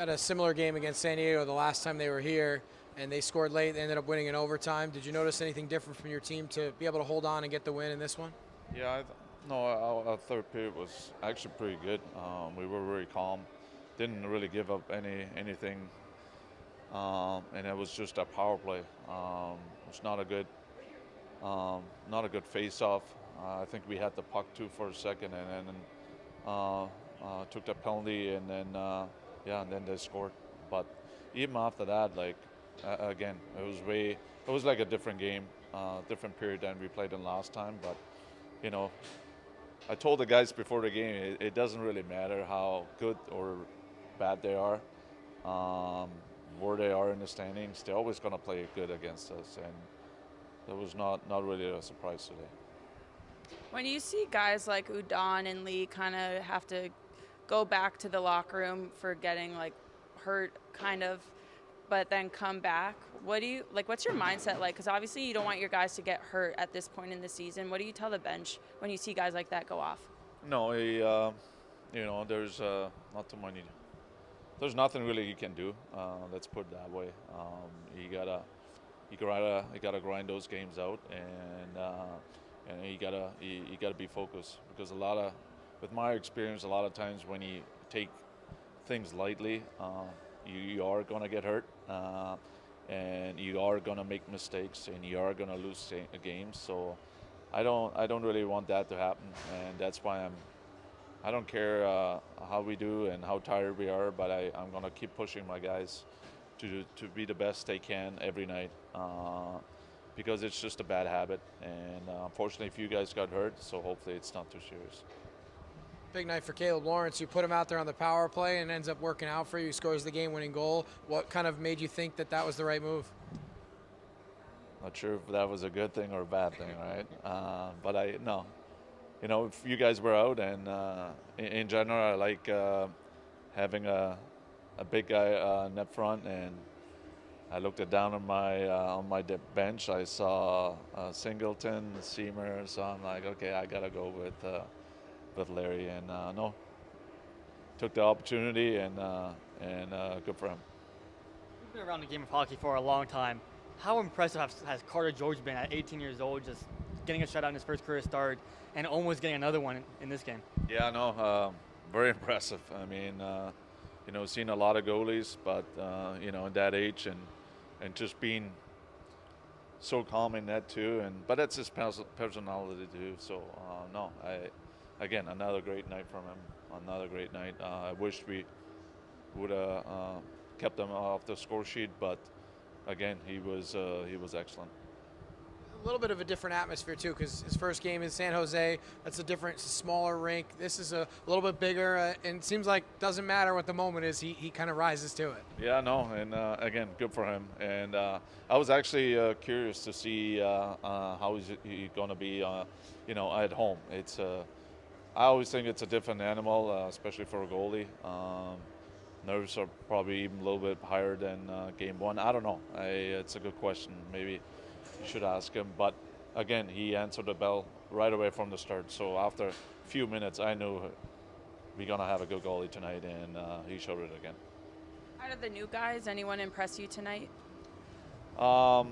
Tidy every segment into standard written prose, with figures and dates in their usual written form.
Had a similar game against San Diego the last time they were here, and they scored late. They ended up winning in overtime. Did you notice anything different from your team to be able to hold on and get the win in this one? Yeah, no, our third period was actually pretty good. We were very calm, didn't really give up anything, and it was just a power play. It's not a good face-off. I think we had the puck too for a second, and then uh, took the penalty, and then yeah, and then they scored. But even after that, like again, it was like a different game, different period than we played in last time. But you know, I told the guys before the game, it doesn't really matter how good or bad they are, um, where they are in the standings. They're always going to play good against us, and that was not really a surprise today. When you see guys like Udon and Lee kind of have to go back to the locker room for getting like hurt, kind of, but then come back, what do you like? What's your mindset like? Because obviously you don't want your guys to get hurt at this point in the season. What do you tell the bench when you see guys like that go off? No, there's not too many. There's nothing really you can do. Let's put it that way. You gotta grind those games out, and you gotta be focused because with my experience, a lot of times when you take things lightly, you are gonna get hurt, and you are gonna make mistakes, and you are gonna lose games. So I don't really want that to happen, and that's why I don't care how we do and how tired we are, but I'm gonna keep pushing my guys to be the best they can every night, because it's just a bad habit, and unfortunately, a few guys got hurt, so hopefully it's not too serious. Big night for Caleb Lawrence. You put him out there on the power play and ends up working out for you. He scores the game-winning goal. What kind of made you think that that was the right move? Not sure if that was a good thing or a bad thing, right? But I no, if you guys were out, and in general, I like having a big guy net front, and I looked it down on my bench. I saw Singleton, Seamer, so I'm like, okay, I gotta go with Larry, and no, took the opportunity, and good for him. You've been around the game of hockey for a long time. How impressive has Carter George been at 18 years old, just getting a shutout in his first career start and almost getting another one in this game? Yeah, no, very impressive. I mean, seen a lot of goalies, but in that age, and just being so calm in that too, but that's his personality too. So no, again, another great night from him. Another great night. I wish we would have kept him off the score sheet, but again, he was excellent. A little bit of a different atmosphere too, because his first game in San Jose, that's a different, smaller rink. This is a little bit bigger, and it seems like doesn't matter what the moment is, he kind of rises to it. Yeah, no, and again, good for him. And I was actually curious to see how he going to be, at home. I always think it's a different animal, especially for a goalie. Nerves are probably even a little bit higher than game one. I don't know. It's a good question. Maybe you should ask him. But again, he answered the bell right away from the start. So after a few minutes, I knew we're going to have a good goalie tonight, and he showed it again. Out of the new guys, anyone impress you tonight? I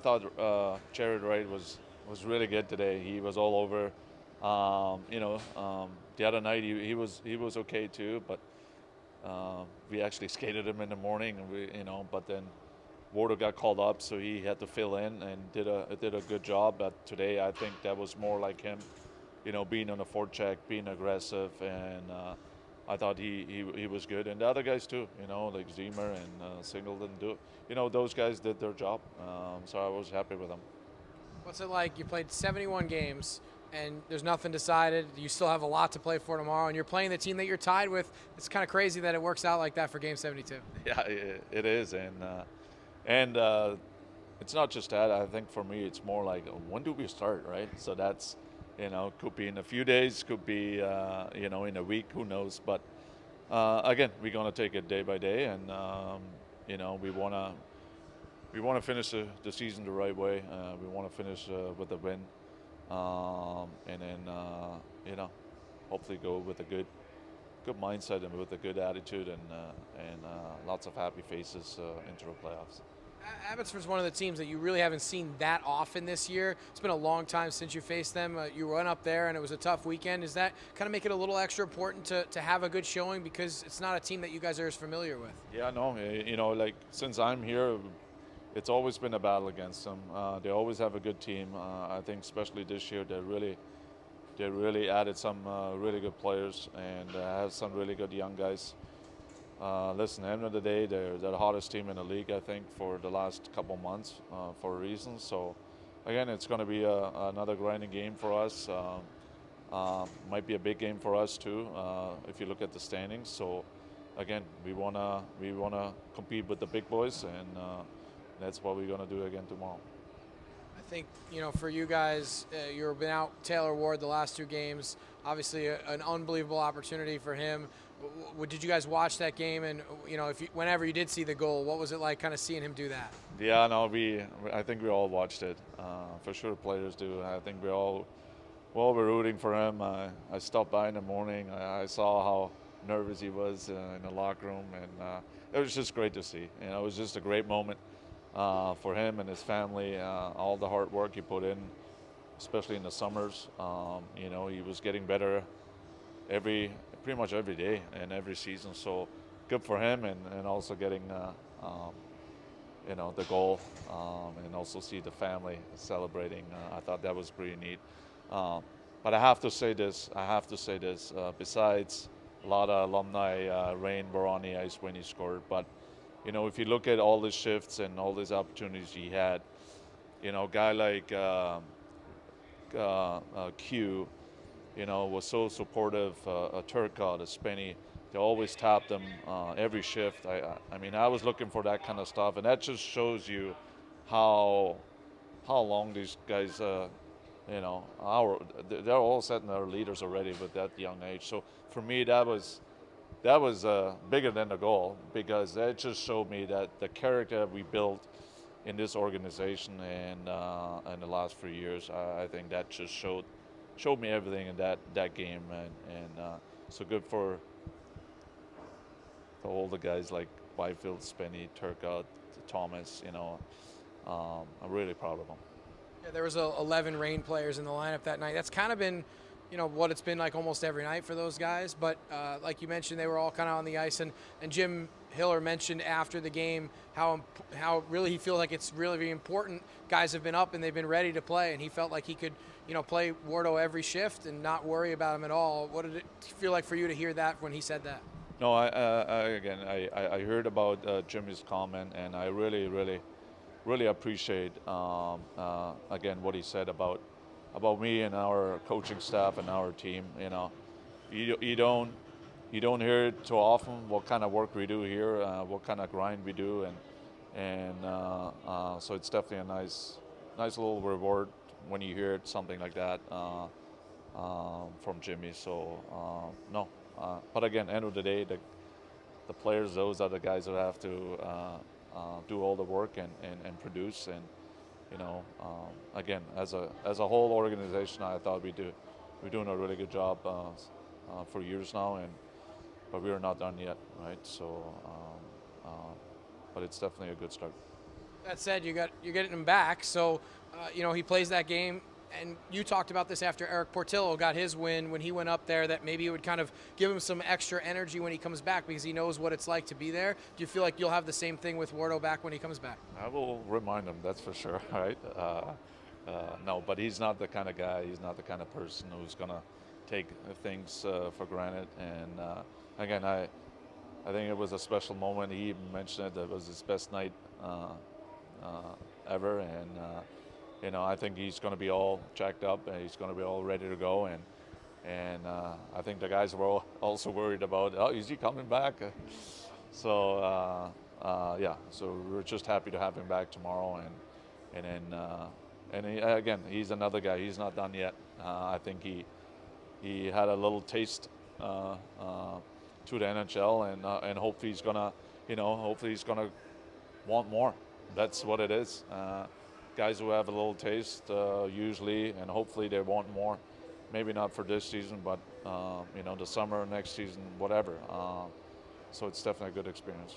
thought Jared Wright was really good today. He was all over. The other night he was okay too, but we actually skated him in the morning, and but then Wardo got called up, so he had to fill in and did a good job. But today, I think that was more like him, being on the forecheck, being aggressive, and I thought he was good. And the other guys too, like Zemer and Singleton, those guys did their job. So I was happy with them. What's it like? You played 71 games, and there's nothing decided. You still have a lot to play for tomorrow, and you're playing the team that you're tied with. It's kind of crazy that it works out like that for Game 72. Yeah, it is, and it's not just that. I think for me, it's more like when do we start, right? So that's, could be in a few days, could be, in a week, who knows? But again, we're gonna take it day by day, and we want to finish the season the right way. We want to finish with a win, and then hopefully go with a good good mindset and with a good attitude and lots of happy faces into the playoffs. Abbotsford's one of the teams that you really haven't seen that often this year. It's been a long time since you faced them. You went up there and it was a tough weekend. Does that kind of make it a little extra important to have a good showing because it's not a team that you guys are as familiar with? Yeah, no, like since I'm here, it's always been a battle against them. They always have a good team. I think especially this year, they really added some really good players and have some really good young guys. Listen, at the end of the day, they're the hottest team in the league, I think, for the last couple months for a reason. So, again, it's going to be another grinding game for us. Might be a big game for us too, if you look at the standings. So, again, we wanna compete with the big boys, and that's what we're gonna do again tomorrow. I think, for you guys, you've been out Taylor Ward the last 2 games. Obviously, an unbelievable opportunity for him. Did you guys watch that game? And whenever you did see the goal, what was it like, kind of seeing him do that? Yeah, no, I think we all watched it. For sure, players do. I think we all were rooting for him. I stopped by in the morning. I saw how nervous he was in the locker room, and it was just great to see. It was just a great moment for him and his family. All the hard work he put in, especially in the summers. He was getting better pretty much every day and every season. So good for him, and also getting the goal, and also see the family celebrating. I thought that was pretty neat. But I have to say this. Besides a lot of alumni, Rain were on the ice when he scored. But if you look at all the shifts and all these opportunities he had, a guy like Q, was so supportive. Turcotte, Spenny, they always tapped him every shift. I mean, I was looking for that kind of stuff, and that just shows you how long these guys, they're all setting their leaders already with that young age. So for me, that was bigger than the goal, because that just showed me that the character we built in this organization and in the last few years, I think that just showed me everything in that game, and so good for all the guys like Byfield, Spenny, Turcotte, Thomas. I'm really proud of them. Yeah, there was 11 Rain players in the lineup that night. That's kind of been, what it's been like almost every night for those guys. But like you mentioned, they were all kind of on the ice. And Jim Hiller mentioned after the game how really he feels like it's really important. Guys have been up and they've been ready to play, and he felt like he could, play Wardo every shift and not worry about him at all. What did it feel like for you to hear that when he said that? No, I heard about Jimmy's comment, and I really appreciate again what he said about me and our coaching staff and our team. You don't hear it too often what kind of work we do here, what kind of grind we do, and so it's definitely a nice little reward when you hear something like that from Jimmy. So no, but again, end of the day, the players, those are the guys that have to do all the work and produce. And again, as a whole organization, I thought we're doing a really good job for years now, but we are not done yet, right? So, but it's definitely a good start. That said, you're getting him back, so he plays that game. And you talked about this after Eric Portillo got his win when he went up there, that maybe it would kind of give him some extra energy when he comes back because he knows what it's like to be there. Do you feel like you'll have the same thing with Wardo back when he comes back? I will remind him, that's for sure, right? No, but he's not the kind of guy, he's not the kind of person who's going to take things for granted. And again, I think it was a special moment. He even mentioned it was his best night ever. And I think he's going to be all jacked up, and he's going to be all ready to go. And I think the guys were also worried about, is he coming back? So we're just happy to have him back tomorrow. And again, he's another guy. He's not done yet. I think he had a little taste to the NHL, and hopefully he's gonna want more. That's what it is. Guys who have a little taste usually, and hopefully they want more. Maybe not for this season, but the summer, next season, whatever. So it's definitely a good experience.